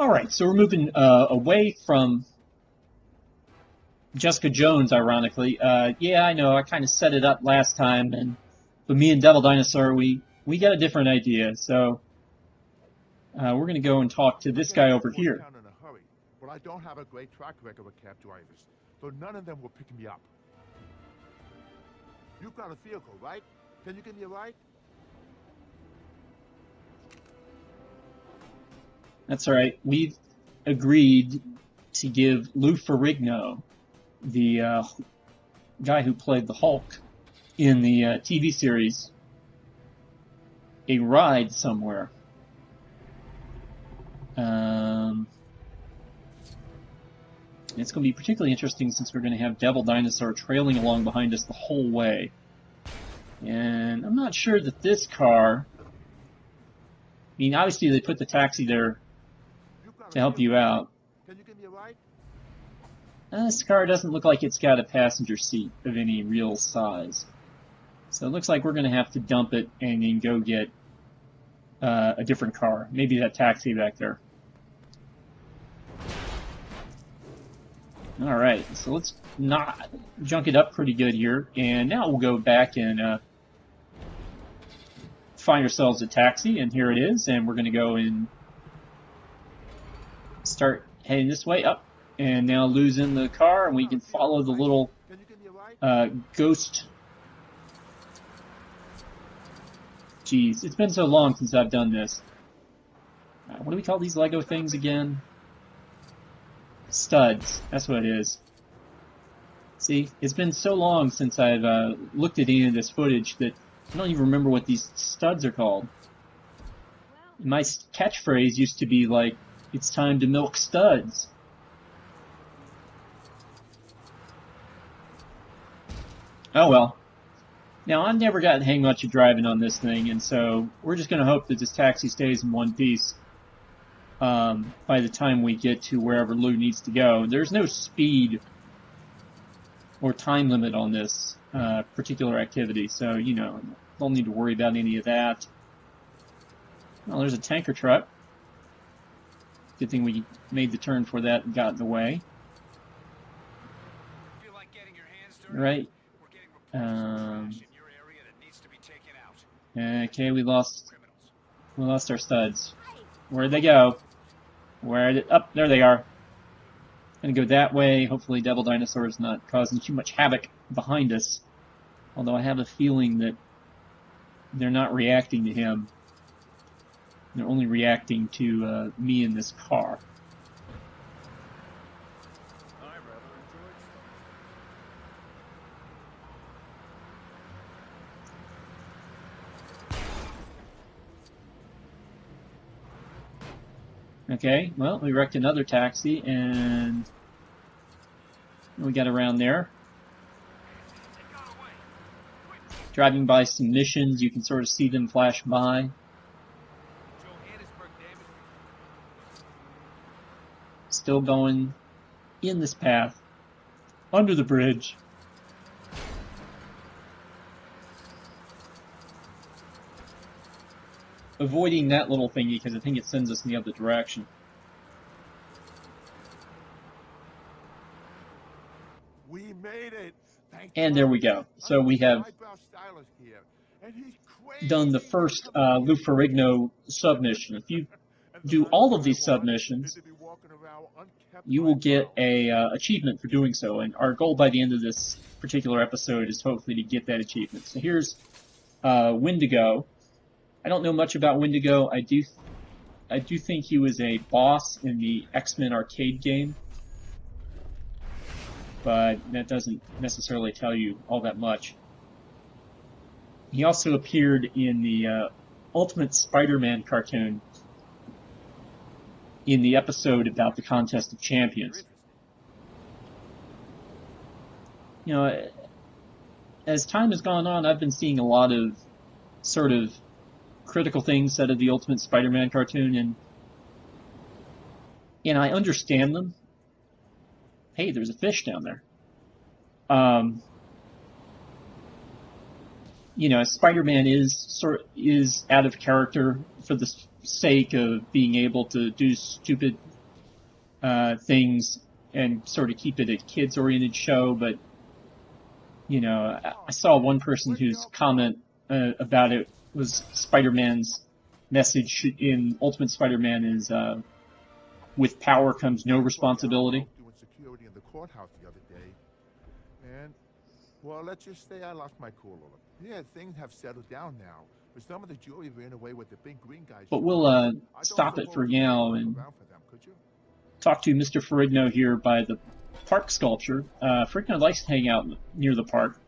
Alright, so we're moving away from Jessica Jones, ironically. Yeah, I know, I kind of set it up last time, but me and Devil Dinosaur, we got a different idea, so we're going to go and talk to this guy over here. In a hurry, but I don't have a great track record with cab drivers, so none of them will pick me up. You've got a vehicle, right? Can you give me a ride? That's right. We've agreed to give Lou Ferrigno, the guy who played the Hulk in the TV series, a ride somewhere. It's going to be particularly interesting since we're going to have Devil Dinosaur trailing along behind us the whole way. And I'm not sure that this car... I mean, obviously they put the taxi there to help you out. Can you give me a ride? This car doesn't look like it's got a passenger seat of any real size. So it looks like we're going to have to dump it and then go get a different car. Maybe that taxi back there. Alright, so let's not junk it up pretty good here. And now we'll go back and find ourselves a taxi. And here it is. And we're going to go and start heading this way up. And now Lou's in the car, and we can follow the little ghost. Jeez, it's been so long since I've done this. What do we call these Lego things again? Studs. That's what it is. See, it's been so long since I've looked at any of this footage that I don't even remember what these studs are called. My catchphrase used to be like, "It's time to milk studs." Oh well. Now, I've never gotten hang much of driving on this thing, and so we're just going to hope that this taxi stays in one piece by the time we get to wherever Lou needs to go. There's no speed or time limit on this particular activity, so, you know, don't need to worry about any of that. Well, there's a tanker truck. Good thing we made the turn for that and got in the way. Feel like getting your hands dirty? Right. Okay, we lost our studs. Where'd they go? There they are. Gonna go that way. Hopefully Devil Dinosaur is not causing too much havoc behind us. Although I have a feeling that they're not reacting to him. They're only reacting to me in this car. Okay, well, we wrecked another taxi, and we got around there. Driving by some missions, you can sort of see them flash by. Still going in this path, under the bridge. Avoiding that little thingy because I think it sends us in the other direction. We made it. And there we go. So we have done the first Lou Ferrigno submission. If you do all of these submissions, you will get a achievement for doing so. And our goal by the end of this particular episode is hopefully to get that achievement. So here's Wendigo. I don't know much about Wendigo. I do think he was a boss in the X-Men arcade game, but that doesn't necessarily tell you all that much. He also appeared in the Ultimate Spider-Man cartoon in the episode about the Contest of Champions. You know, as time has gone on, I've been seeing a lot of sort of critical things said of the Ultimate Spider-Man cartoon, and I understand them. Hey, there's a fish down there. You know, Spider-Man is out of character for the sake of being able to do stupid things and sort of keep it a kids-oriented show. But you know, I saw one person whose comment about it was Spider-Man's message in Ultimate Spider-Man is with power comes no responsibility. Doing security in the courthouse the other day, and well, let's just say I lost my cool a little. Yeah, things have settled down now, but some of the jury ran away with the big green guys. But we'll stop it for now and talk to Mr. Ferrigno here by the park sculpture. Ferrigno likes to hang out near the park.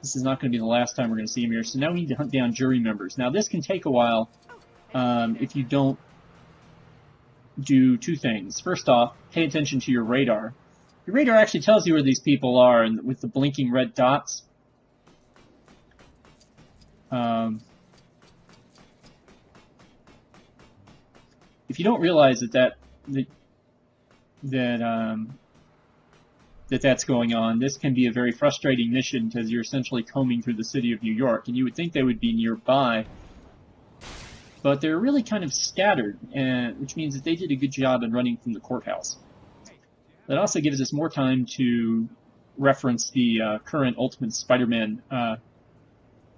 This is not going to be the last time we're going to see him here. So now we need to hunt down jury members. Now this can take a while if you don't do two things. First off, pay attention to your radar. Your radar actually tells you where these people are, and with the blinking red dots. If you don't realize that's going on, this can be a very frustrating mission because you're essentially combing through the city of New York, and you would think they would be nearby, but they're really kind of scattered, which means that they did a good job in running from the courthouse. That also gives us more time to reference the current Ultimate Spider-Man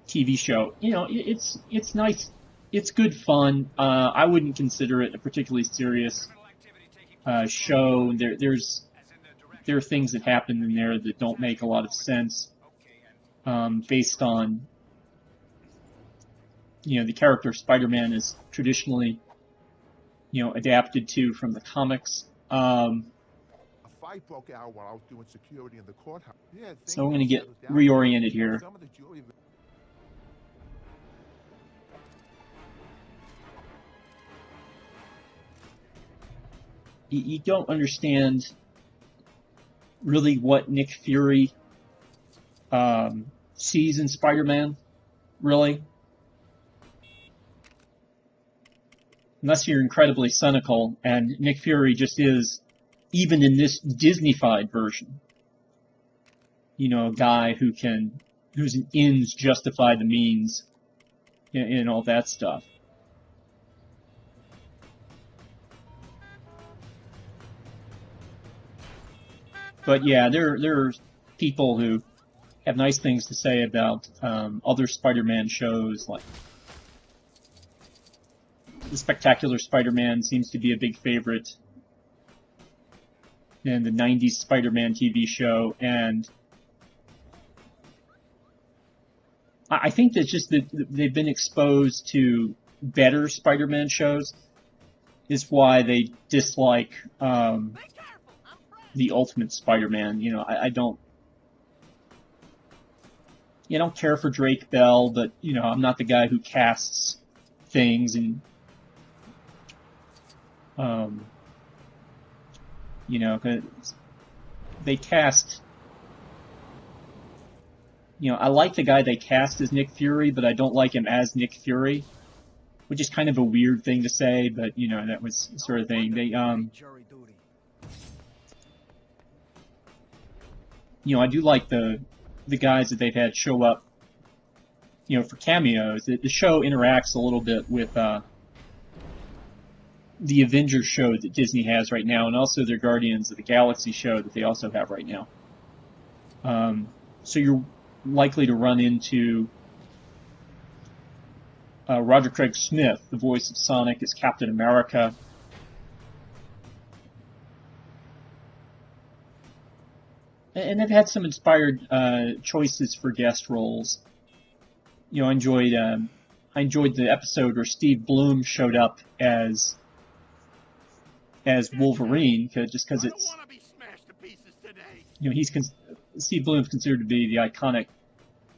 TV show. You know, it's nice. It's good fun. I wouldn't consider it a particularly serious show. There are things that happen in there that don't make a lot of sense based on, you know, the character Spider-Man is traditionally, you know, adapted to from the comics. A fight broke out while I was doing security in the courthouse. Yeah, so we're going to get reoriented here. You don't understand really what Nick Fury sees in Spider-Man, really. Unless you're incredibly cynical, and Nick Fury just is, even in this Disney-fied version, you know, a guy whose ends justify the means and all that stuff. But yeah, there are people who have nice things to say about other Spider-Man shows, like the Spectacular Spider-Man seems to be a big favorite, and the 90s Spider-Man TV show, and I think that's just that they've been exposed to better Spider-Man shows is why they dislike the Ultimate Spider-Man. You know, I don't care for Drake Bell, but you know, I'm not the guy who casts things and you know, 'cause they cast. You know, I like the guy they cast as Nick Fury, but I don't like him as Nick Fury, which is kind of a weird thing to say, but you know, that was the sort of thing. They you know, I do like the guys that they've had show up, you know, for cameos. The show interacts a little bit with the Avengers show that Disney has right now, and also their Guardians of the Galaxy show that they also have right now. So you're likely to run into Roger Craig Smith, the voice of Sonic, as Captain America. And they've had some inspired choices for guest roles. You know, I enjoyed the episode where Steve Bloom showed up as Wolverine, just because it's, you know, Steve Bloom's considered to be the iconic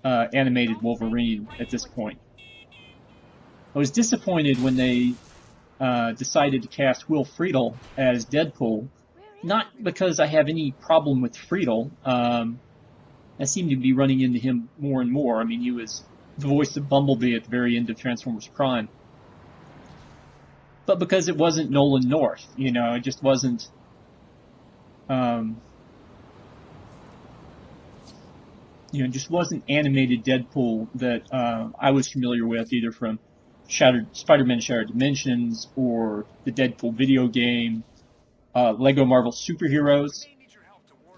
animated Wolverine at this point. I was disappointed when they decided to cast Will Friedle as Deadpool. Not because I have any problem with Friedle. I seem to be running into him more and more. I mean, he was the voice of Bumblebee at the very end of Transformers Prime. But because it wasn't Nolan North, you know, it just wasn't. You know, just wasn't animated Deadpool that I was familiar with, either from Spider-Man Shattered Dimensions or the Deadpool video game. Lego Marvel Superheroes.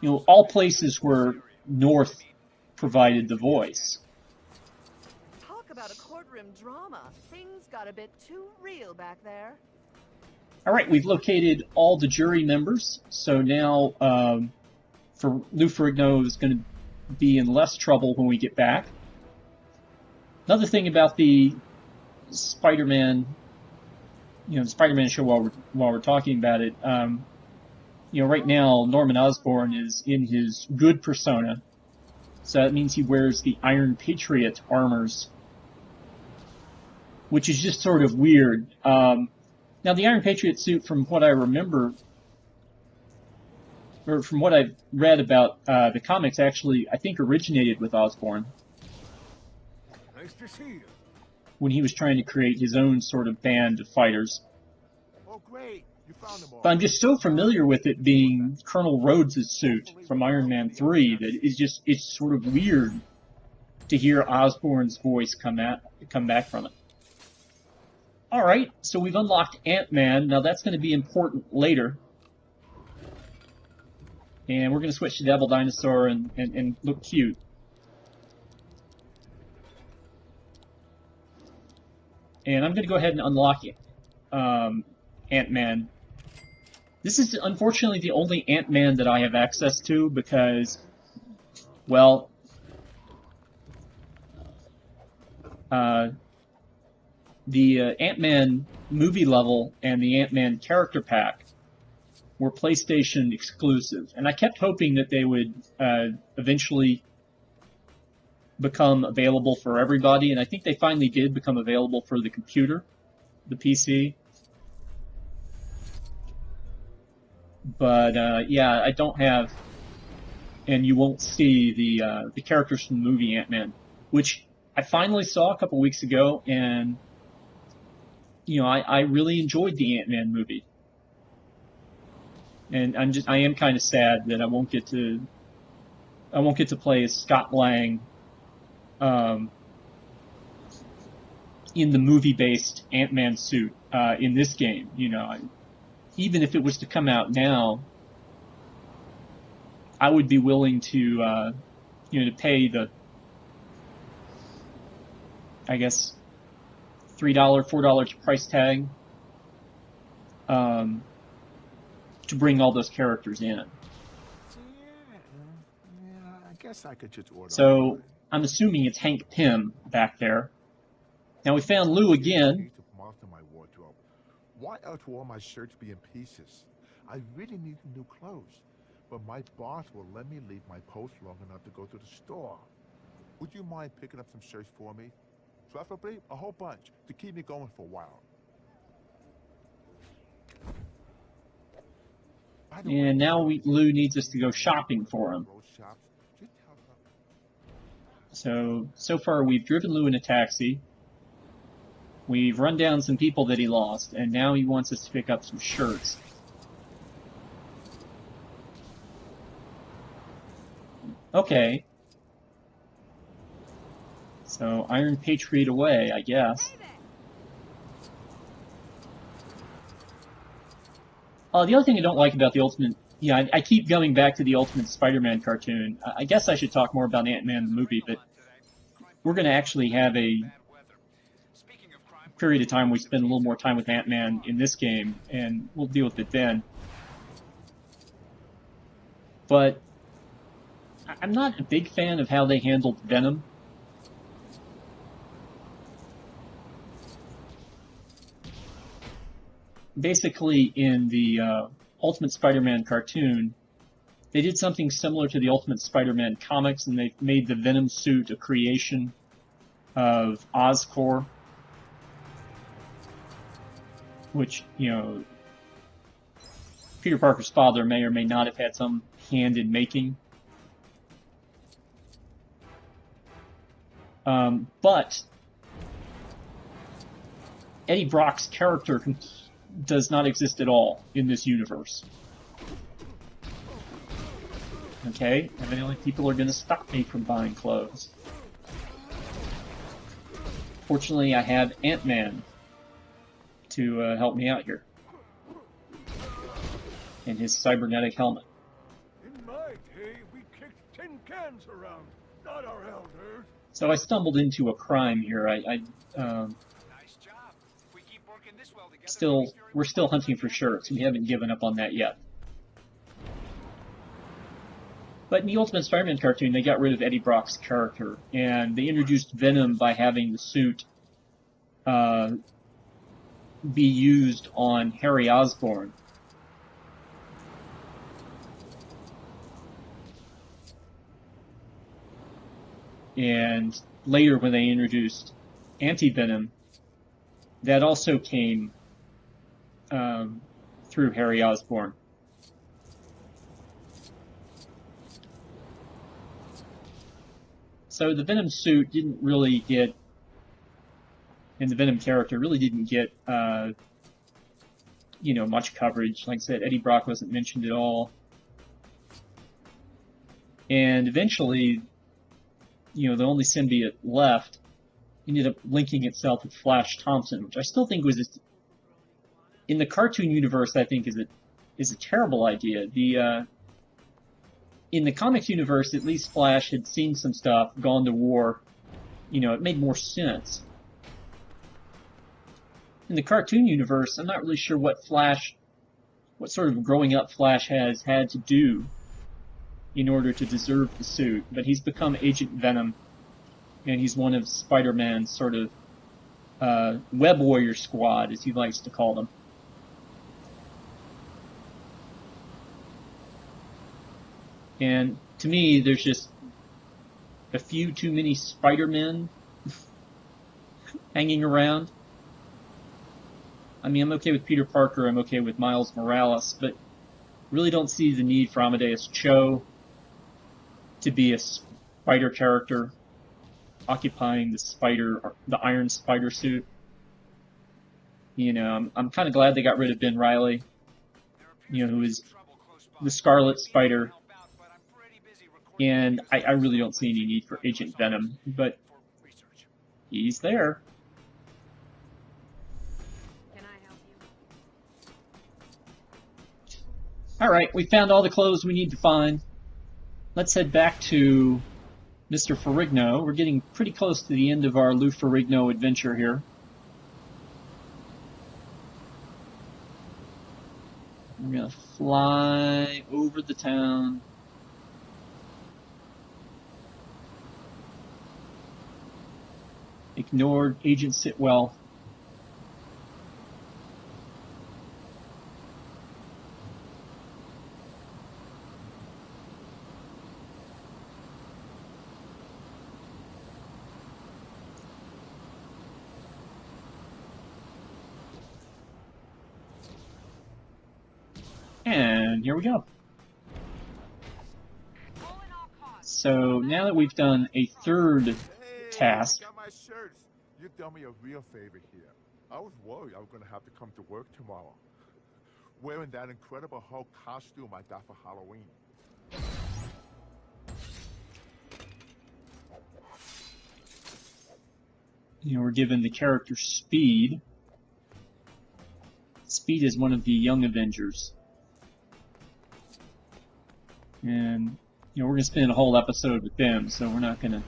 You know, all places where North provided the voice. Talk about a courtroom drama. Things got a bit too real back there. All right, we've located all the jury members, so now for Lou Ferrigno is going to be in less trouble when we get back. Another thing about the Spider-Man, the Spider-Man show while we're talking about it, right now Norman Osborn is in his good persona, so that means he wears the Iron Patriot armors, which is just sort of weird. Now, the Iron Patriot suit, from what I remember, or from what I've read about the comics, actually, I think originated with Osborn. Nice to see you. When he was trying to create his own sort of band of fighters. Oh, great. You found them all. But I'm just so familiar with it being Colonel Rhodes' suit from Iron Man 3 that it's sort of weird to hear Osborn's voice come back from it. All right, so we've unlocked Ant-Man. Now that's going to be important later. And we're going to switch to Devil Dinosaur and look cute. And I'm going to go ahead and unlock Ant-Man. This is unfortunately the only Ant-Man that I have access to because, well, the Ant-Man movie level and the Ant-Man character pack were PlayStation exclusive. And I kept hoping that they would eventually become available for everybody. And I think they finally did become available for the computer, the PC. But yeah, I don't have, and you won't see the characters from the movie Ant-Man, which I finally saw a couple weeks ago, and I really enjoyed the Ant-Man movie, and I am kind of sad that I won't get to play as Scott Lang, in the movie-based Ant-Man suit in this game. Even if it was to come out now, I would be willing to to pay the, I guess, $3, $4 price tag to bring all those characters in. Yeah, I guess I could just order. So I'm assuming it's Hank Pym back there. Now we found Lou again. Why else will all my shirts be in pieces? I really need new clothes, but my boss will let me leave my post long enough to go to the store. Would you mind picking up some shirts for me? Preferably a whole bunch to keep me going for a while. And now Lou needs us to go shopping for him. So far we've driven Lou in a taxi. We've run down some people that he lost, and now he wants us to pick up some shirts. Okay. So, Iron Patriot away, I guess. The other thing I don't like about the Ultimate... Yeah, I keep going back to the Ultimate Spider-Man cartoon. I guess I should talk more about Ant-Man the movie, but we're going to actually have a period of time we spend a little more time with Ant-Man in this game, and we'll deal with it then. But I'm not a big fan of how they handled Venom. Basically, in the Ultimate Spider-Man cartoon, they did something similar to the Ultimate Spider-Man comics, and they made the Venom suit a creation of Oscorp, which, Peter Parker's father may or may not have had some hand in making. But Eddie Brock's character does not exist at all in this universe. Okay, evidently people are going to stop me from buying clothes. Fortunately, I have Ant-Man to help me out here. in his cybernetic helmet. In my day, we kicked tin cans around, not our elders. So I stumbled into a crime here. Nice job. If we keep working this well together, we're still hunting for shirts. We haven't given up on that yet. But in the Ultimate Spider-Man cartoon, they got rid of Eddie Brock's character, and they introduced Venom by having the suit be used on Harry Osborn. And later, when they introduced Anti-Venom, that also came through Harry Osborn. So the Venom suit didn't really get, and the Venom character really didn't get, much coverage. Like I said, Eddie Brock wasn't mentioned at all. And eventually, the only symbiote left ended up linking itself with Flash Thompson, which I still think was, in the cartoon universe, I think is a terrible idea. In the comics universe, at least Flash had seen some stuff, gone to war. It made more sense. In the cartoon universe, I'm not really sure what sort of growing up Flash has had to do in order to deserve the suit, but he's become Agent Venom, and he's one of Spider-Man's sort of Web Warrior Squad, as he likes to call them. And to me, there's just a few too many Spider-Men hanging around. I mean, I'm okay with Peter Parker, I'm okay with Miles Morales, but really don't see the need for Amadeus Cho to be a spider character occupying the Iron Spider suit. I'm kind of glad they got rid of Ben Reilly, who is the Scarlet Spider. And I really don't see any need for Agent Venom, but he's there. Can I help you? Alright, we found all the clothes we need to find. Let's head back to Mr. Ferrigno. We're getting pretty close to the end of our Lou Ferrigno adventure here. We're going to fly over the town. Ignored Agent Sitwell. And here we go. So now that we've done a third task. Got my shirts. You've done me a real favor here. I was worried I was going to have to come to work tomorrow, wearing that incredible Hulk costume I got for Halloween. We're given the character Speed. Speed is one of the young Avengers. And, we're going to spend a whole episode with them, so we're not going to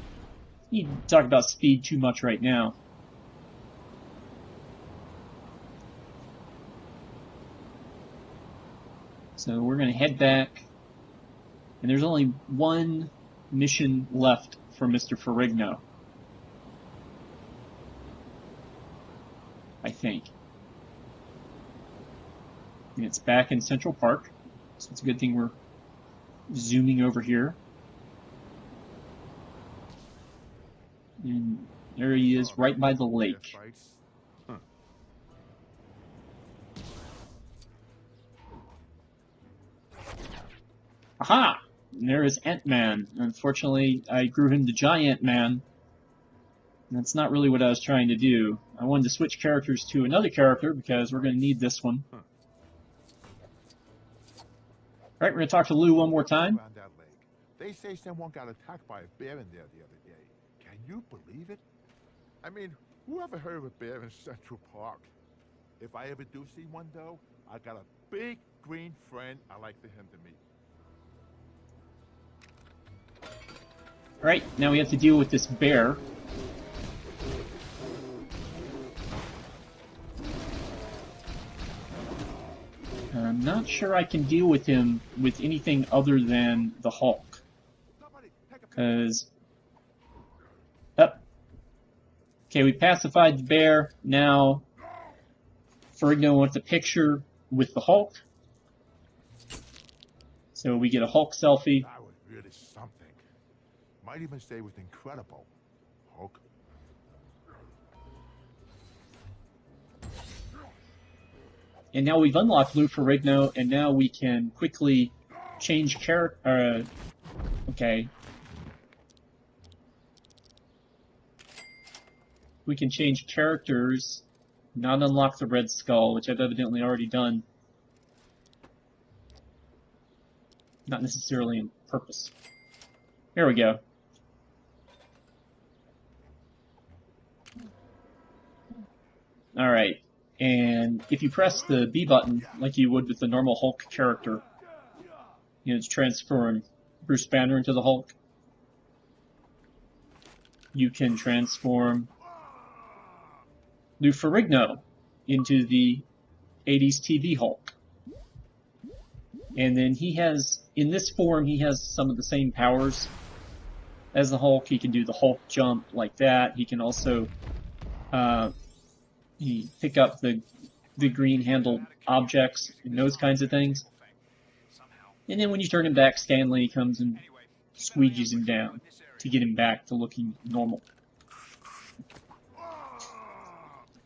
need to talk about Speed too much right now. So we're going to head back, and there's only one mission left for Mr. Ferrigno, I think. And it's back in Central Park, so it's a good thing we're zooming over here. And there he is, right by the lake. Aha! And there is Ant-Man. Unfortunately, I grew him to Giant Man. That's not really what I was trying to do. I wanted to switch characters to another character because we're going to need this one. Alright, we're going to talk to Lou one more time. Around that lake. They say someone got attacked by a bear in there the other day. Can you believe it? I mean, who ever heard of a bear in Central Park? If I ever do see one, though, I got a big green friend I'd like for him to meet. Alright, now we have to deal with this bear. I'm not sure I can deal with him with anything other than the Hulk. Because... Okay, we pacified the bear. Now, Ferrigno wants a picture with the Hulk. So we get a Hulk selfie. That was really something. Might even say it was incredible. Hulk. And now we've unlocked Lou Ferrigno, and now we can quickly change character. Okay. We can change characters, not unlock the Red Skull, which I've evidently already done. Not necessarily on purpose. Here we go. Alright, and if you press the B button, like you would with the normal Hulk character, you know, to transform Bruce Banner into the Hulk, you can transform Lou Ferrigno into the 80s TV Hulk. And then he has, in this form, he has some of the same powers as the Hulk. He can do the Hulk jump like that. He can also pick up the green-handled objects and those kinds of things. And then when you turn him back, Stanley comes and squeegees him down to get him back to looking normal.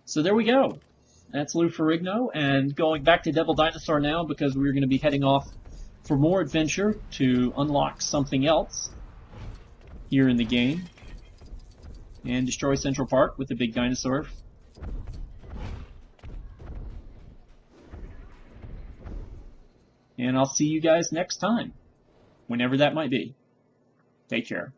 So there we go. That's Lou Ferrigno, and going back to Devil Dinosaur now because we're going to be heading off for more adventure to unlock something else here in the game and destroy Central Park with the big dinosaur. And I'll see you guys next time, whenever that might be. Take care.